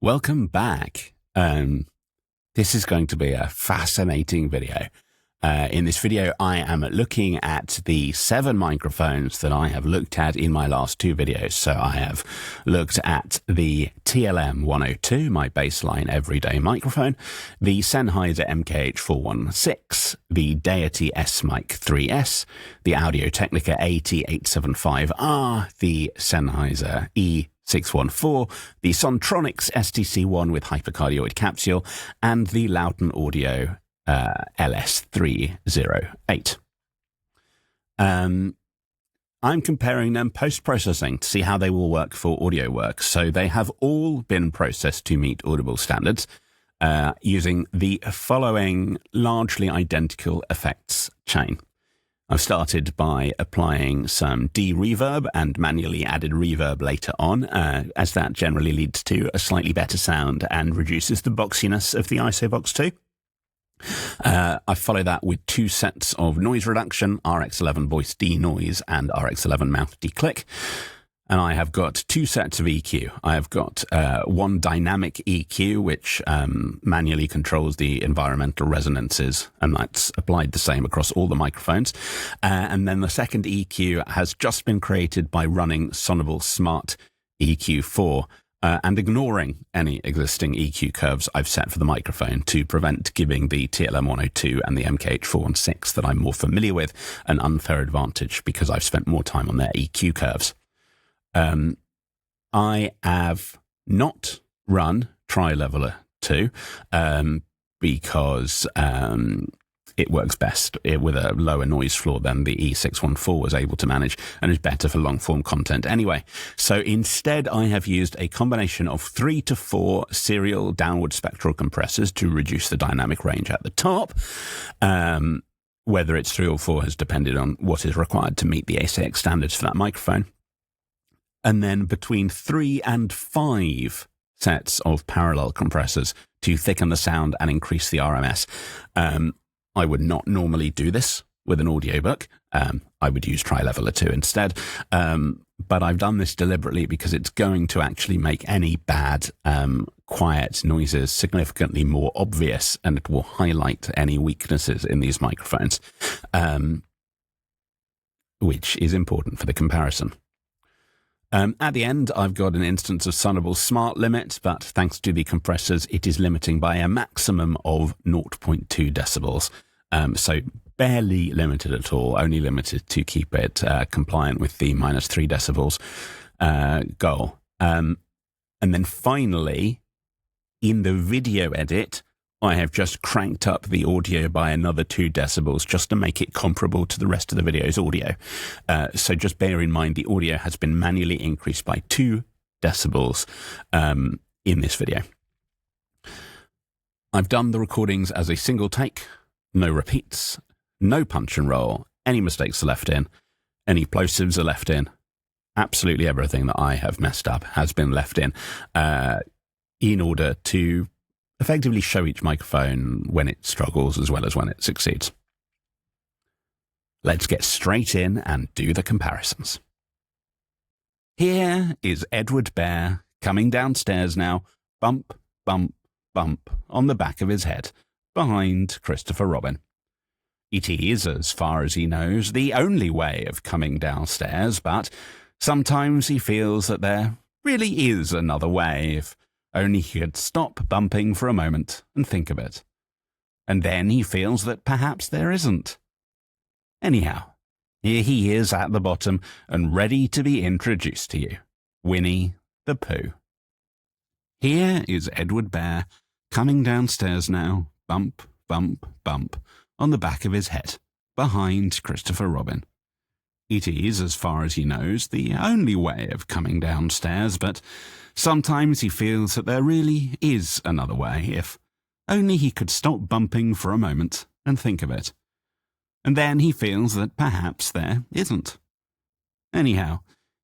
Welcome back. This is going to be a fascinating video. In this video, I am looking at the 7 microphones that I have looked at in my last 2 videos. So I have looked at the TLM 102, my baseline everyday microphone, the Sennheiser MKH416, the Deity S-Mic 3S, the Audio-Technica AT875R, the Sennheiser E614, the Sontronics STC-1 with hypercardioid capsule, and the Lauten Audio LS308. I'm comparing them post-processing to see how they will work for audio work. So they have all been processed to meet Audible standards using the following largely identical effects chain. I've started by applying some de-reverb and manually added reverb later on, as that generally leads to a slightly better sound and reduces the boxiness of the Isovox 2. I follow that with 2 sets of noise reduction, RX11 voice denoise and RX11 mouth declick. And I have got 2 sets of EQ. I have got one dynamic EQ, which manually controls the environmental resonances, and that's applied the same across all the microphones. And then the second EQ has just been created by running Sonable Smart EQ4, and ignoring any existing EQ curves I've set for the microphone to prevent giving the TLM 102 and the MKH416 that I'm more familiar with an unfair advantage because I've spent more time on their EQ curves. I have not run Tri-Leveler 2 because it works best with a lower noise floor than the E614 was able to manage and is better for long-form content anyway. So instead, I have used a combination of 3 to 4 serial downward spectral compressors to reduce the dynamic range at the top. Whether it's 3 or 4 has depended on what is required to meet the ASIC standards for that microphone. And then between 3 and 5 sets of parallel compressors to thicken the sound and increase the RMS. I would not normally do this with an audiobook. I would use Tri-Leveler 2 instead. But I've done this deliberately because it's going to actually make any bad, quiet noises significantly more obvious, and it will highlight any weaknesses in these microphones, which is important for the comparison. At the end, I've got an instance of Sonable Smart Limit, but thanks to the compressors, it is limiting by a maximum of 0.2 decibels. So barely limited at all, only limited to keep it compliant with the -3 decibels goal. And then finally, in the video edit, I have just cranked up the audio by another 2 decibels just to make it comparable to the rest of the video's audio. So just bear in mind the audio has been manually increased by 2 decibels in this video. I've done the recordings as a single take, no repeats, no punch and roll, any mistakes are left in, any plosives are left in. Absolutely everything that I have messed up has been left in order to effectively show each microphone when it struggles as well as when it succeeds. Let's get straight in and do the comparisons. Here is Edward Bear coming downstairs now, bump, bump, bump on the back of his head, behind Christopher Robin. It is, as far as he knows, the only way of coming downstairs, but sometimes he feels that there really is another way if only he could stop bumping for a moment and think of it. And then he feels that perhaps there isn't. Anyhow, here he is at the bottom and ready to be introduced to you. Winnie the Pooh. Here is Edward Bear coming downstairs now, bump, bump, bump, on the back of his head, behind Christopher Robin. It is, as far as he knows, the only way of coming downstairs, but sometimes he feels that there really is another way, if only he could stop bumping for a moment and think of it. And then he feels that perhaps there isn't. Anyhow,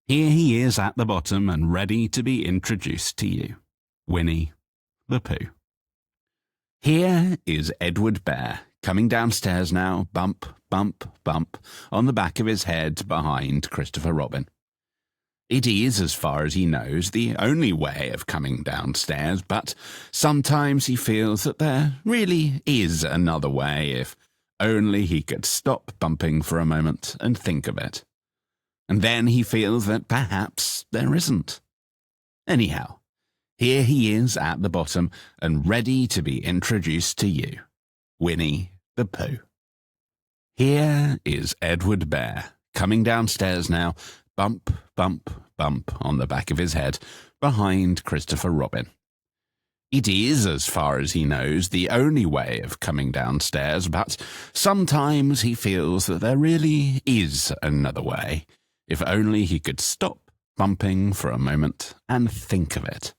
here he is at the bottom and ready to be introduced to you. Winnie the Pooh. Here is Edward Bear, coming downstairs now, bump, bump, bump, on the back of his head behind Christopher Robin. It is, as far as he knows, the only way of coming downstairs, but sometimes he feels that there really is another way if only he could stop bumping for a moment and think of it. And then he feels that perhaps there isn't. Anyhow, here he is at the bottom and ready to be introduced to you, Winnie the Pooh. Here is Edward Bear, coming downstairs now, bump, bump, bump on the back of his head, behind Christopher Robin. It is, as far as he knows, the only way of coming downstairs, but sometimes he feels that there really is another way, if only he could stop bumping for a moment and think of it.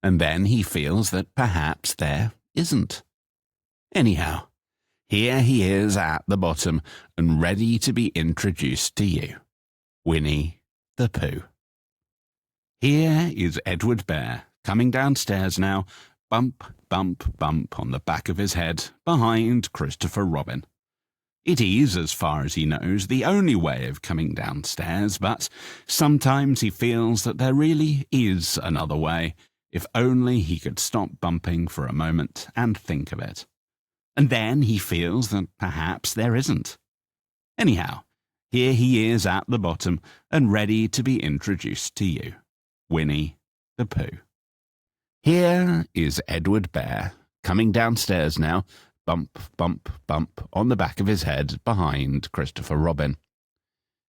And then he feels that perhaps there isn't. Anyhow, here he is at the bottom and ready to be introduced to you, Winnie the Pooh. Here is Edward Bear, coming downstairs now, bump, bump, bump on the back of his head, behind Christopher Robin. It is, as far as he knows, the only way of coming downstairs, but sometimes he feels that there really is another way, if only he could stop bumping for a moment and think of it. And then he feels that perhaps there isn't. Anyhow, here he is at the bottom and ready to be introduced to you, Winnie the Pooh. Here is Edward Bear, coming downstairs now, bump, bump, bump on the back of his head behind Christopher Robin.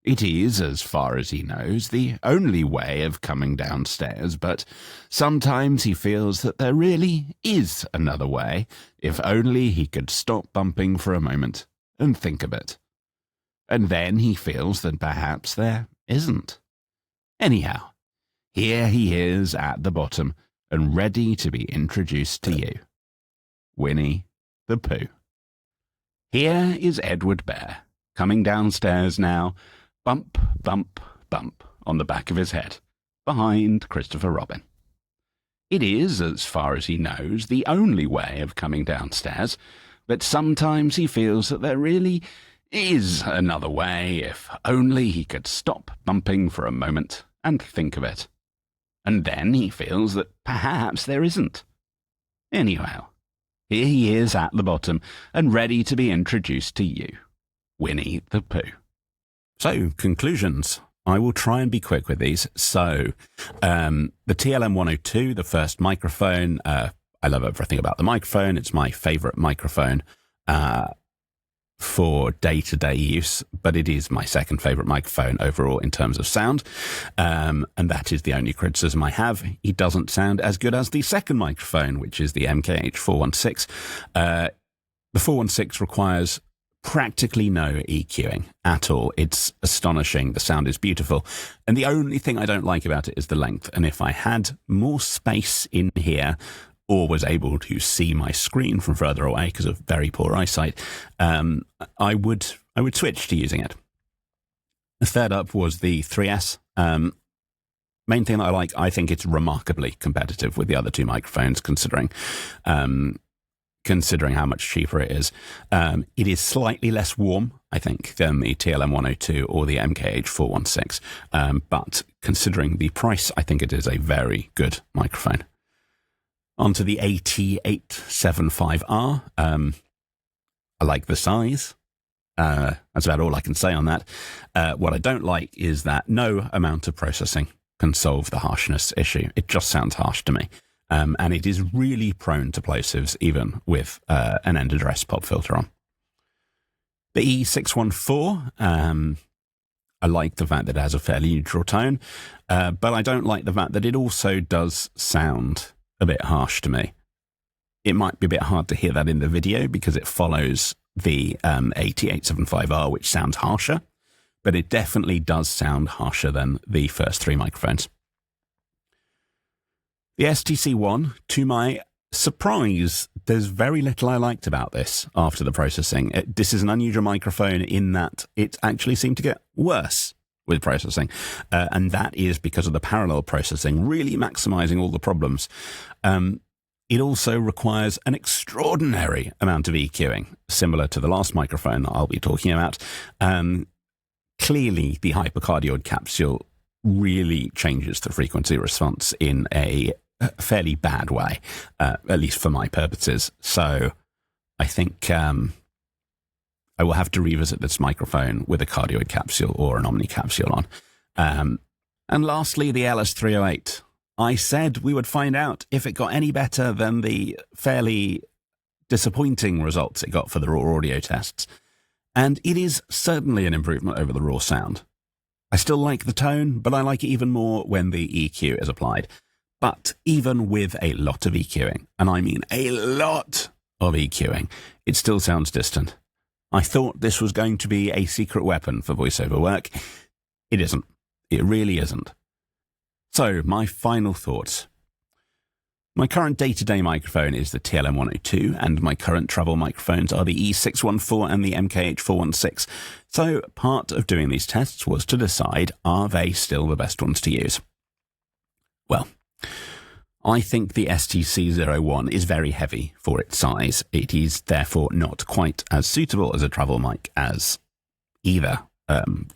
It is, as far as he knows, the only way of coming downstairs, but sometimes he feels that there really is another way, if only he could stop bumping for a moment and think of it. And then he feels that perhaps there isn't. Anyhow, here he is at the bottom and ready to be introduced to you, Winnie the Pooh. Here is Edward Bear, coming downstairs now, bump, bump, bump on the back of his head, behind Christopher Robin. It is, as far as he knows, the only way of coming downstairs, but sometimes he feels that there really is another way, if only he could stop bumping for a moment and think of it. And then he feels that perhaps there isn't. Anyhow, here he is at the bottom and ready to be introduced to you, Winnie the Pooh. So, conclusions. I will try and be quick with these. So, the TLM 102, the first microphone, I love everything about the microphone. It's my favourite microphone for day-to-day use, but it is my second favourite microphone overall in terms of sound, and that is the only criticism I have. It doesn't sound as good as the second microphone, which is the MKH416. The 416 requires practically no EQing at all. It's astonishing. The sound is beautiful. And the only thing I don't like about it is the length. And if I had more space in here or was able to see my screen from further away because of very poor eyesight, I would switch to using it. The third up was the 3S. Main thing that I like, I think it's remarkably competitive with the other two microphones, considering how much cheaper it is. It is slightly less warm, I think, than the TLM 102 or the MKH 416. But considering the price, I think it is a very good microphone. Onto the AT875R. I like the size. That's about all I can say on that. What I don't like is that no amount of processing can solve the harshness issue. It just sounds harsh to me. And it is really prone to plosives, even with an end address pop filter on. The E614, I like the fact that it has a fairly neutral tone, but I don't like the fact that it also does sound a bit harsh to me. It might be a bit hard to hear that in the video because it follows the AT875R, which sounds harsher, but it definitely does sound harsher than the first three microphones. The STC-1, to my surprise, there's very little I liked about this after the processing. This is an unusual microphone in that it actually seemed to get worse with processing, and that is because of the parallel processing, really maximizing all the problems. It also requires an extraordinary amount of EQing, similar to the last microphone that I'll be talking about. Clearly, the hypercardioid capsule really changes the frequency response in a fairly bad way, at least for my purposes. So I think I will have to revisit this microphone with a cardioid capsule or an Omni capsule on. And lastly, the LS308. I said we would find out if it got any better than the fairly disappointing results it got for the raw audio tests. And it is certainly an improvement over the raw sound. I still like the tone, but I like it even more when the EQ is applied. But even with a lot of EQing, and I mean a lot of EQing, it still sounds distant. I thought this was going to be a secret weapon for voiceover work. It isn't. It really isn't. So, my final thoughts. My current day-to-day microphone is the TLM 102, and my current travel microphones are the E614 and the MKH416. So, part of doing these tests was to decide, are they still the best ones to use? Well, I think the STC-1 is very heavy for its size. It is therefore not quite as suitable as a travel mic as either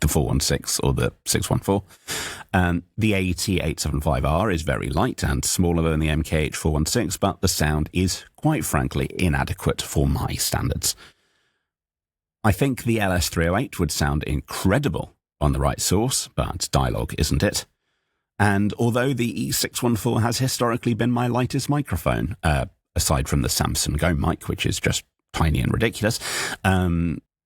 the 416 or the 614. The AT875R is very light and smaller than the MKH416, but the sound is, quite frankly, inadequate for my standards. I think the LS308 would sound incredible on the right source, but dialogue isn't it. And although the E614 has historically been my lightest microphone, aside from the Samsung Go mic, which is just tiny and ridiculous,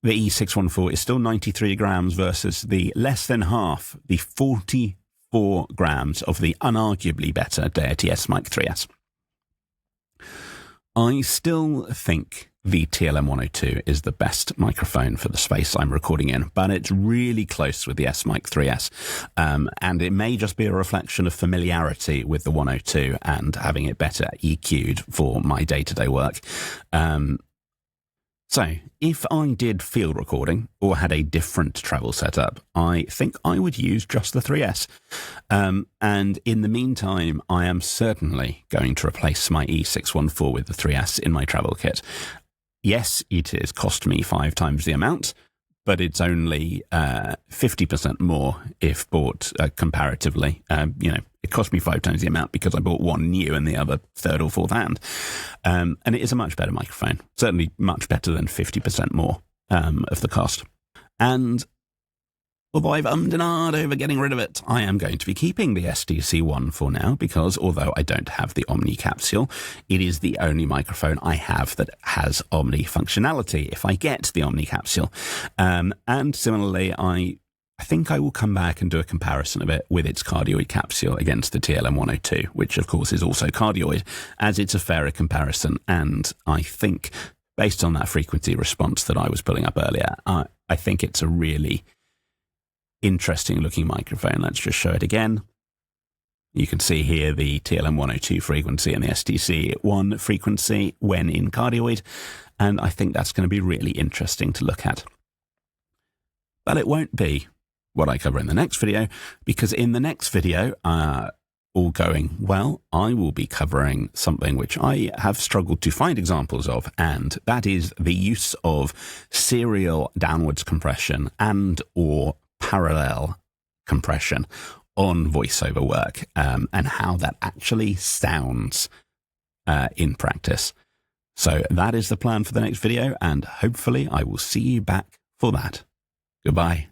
the E614 is still 93 grams versus the less than half, the 44 grams of the unarguably better Deity S-Mic 3S. I still think the TLM 102 is the best microphone for the space I'm recording in, but it's really close with the S-Mic 3S. And it may just be a reflection of familiarity with the 102 and having it better EQ'd for my day-to-day work. So, if I did field recording or had a different travel setup, I think I would use just the 3S. And in the meantime, I am certainly going to replace my E614 with the 3S in my travel kit. Yes, it has cost me 5 times the amount, but it's only 50% more if bought comparatively. It cost me 5 times the amount because I bought one new and the other third or fourth hand. And it is a much better microphone, certainly much better than 50% more of the cost. And although I've ummed and ahed over getting rid of it, I am going to be keeping the STC-1 for now because although I don't have the Omni capsule, it is the only microphone I have that has Omni functionality if I get the Omni capsule. And similarly, I think I will come back and do a comparison of it with its cardioid capsule against the TLM 102, which of course is also cardioid, as it's a fairer comparison. And I think, based on that frequency response that I was pulling up earlier, I think it's a really interesting looking microphone. Let's just show it again. You can see here the TLM 102 frequency and the STC-1 frequency when in cardioid, and I think that's going to be really interesting to look at. But it won't be what I cover in the next video, because in the next video, all going well, I will be covering something which I have struggled to find examples of, and that is the use of serial downwards compression and or parallel compression on voiceover work, and how that actually sounds in practice. So that is the plan for the next video, and hopefully I will see you back for that. Goodbye.